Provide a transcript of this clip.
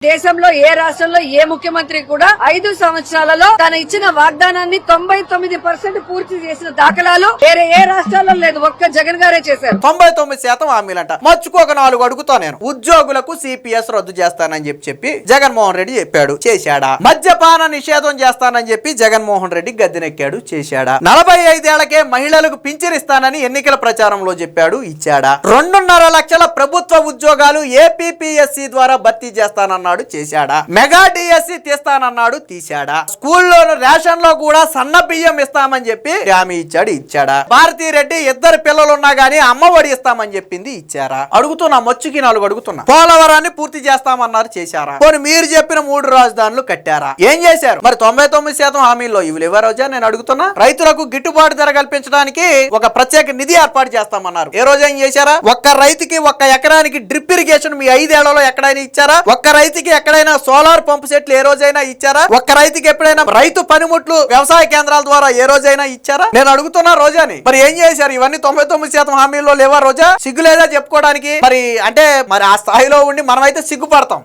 దేశంలో ఏ రాష్ట్రంలో ఏ ముఖ్యమంత్రి కూడా 5 సంవత్సరాలలో తను ఇచ్చిన వాగ్దానాన్ని 99% పూర్తి చేసిన దాఖలాలు వేరే ఏ రాష్ట్రాల్లో లేదు. ఒక్క జగన్ గారే చేశారు. 99% హామీలంట. మర్చుకోక 4 అడుగుతా నేను. ఉద్యోగులకు సిపిఎస్ రద్దు చేస్తానని చెప్పి జగన్మోహన్ రెడ్డి చెప్పాడు, చేశాడా? మద్యపాన నిషేధం చేస్తానని చెప్పి జగన్మోహన్ రెడ్డి గద్దెనెక్కాడు, చేశాడా? 45 ఏళ్లకే మహిళలకు పింఛనిస్తానని ఎన్నికల ప్రచారంలో చెప్పాడు, ఇచ్చాడా? 2.5 లక్షల ప్రభుత్వ ఉద్యోగాలు ఏపీపీఎస్సీ ద్వారా భర్తీ చేస్తానన్నాడు, చేశాడా? మెగా డిఎస్సి తీస్తానన్నాడు, తీశాడా? స్కూల్లో రేషన్ లో కూడా సన్న బియ్యం ఇస్తామని చెప్పి హామీ ఇచ్చాడు, ఇచ్చాడా? భారతీరెడ్డి 2 పిల్లలున్నా గానీ అమ్మఒడి ఇస్తామని చెప్పింది, ఇచ్చారా? అడుగుతున్నా, మొచ్చుకి 4 అడుగుతున్నా. పోలవరాన్ని పూర్తి చేస్తామన్నారు, చేశారా? పోనీ మీరు చెప్పిన 3 రాజధానులు కట్టారా? ఏం చేశారు? మరి 99% హామీల్లో ఇవి లేవా రోజా? నేను అడుగుతున్నా. రైతులకు గిట్టుబాటు ధర కల్పించడానికి ఒక ప్రత్యేక నిధి ఏర్పాటు చేస్తామన్నారు. ఏ రోజు ఏం చేశారా? ఒక్క రైతుకి 1 ఎకరానికి డ్రిప్ ఇరిగేషన్ మీ 5 ఏళ్లలో ఎక్కడైనా ఇచ్చారా? ఒక్క రైతుకి ఎక్కడైనా సోలార్ పంపు సెట్లు ఏ రోజైనా ఇచ్చారా? ఒక్క రైతుకి ఎప్పుడైనా రైతు పనిముట్లు వ్యవసాయ కేంద్రాల ద్వారా ఏ రోజైనా ఇచ్చారా? నేను అడుగుతున్నా రోజాని. మరి ఏం చేశారు? ఇవన్నీ 99% హామీల్లో లేవా రోజా? సిగ్గు లేదా చెప్పుకోవడానికి? మరి అంటే మరి ఆ స్థాయిలో ఉండి మనమైతే సిగ్గుపడతాం.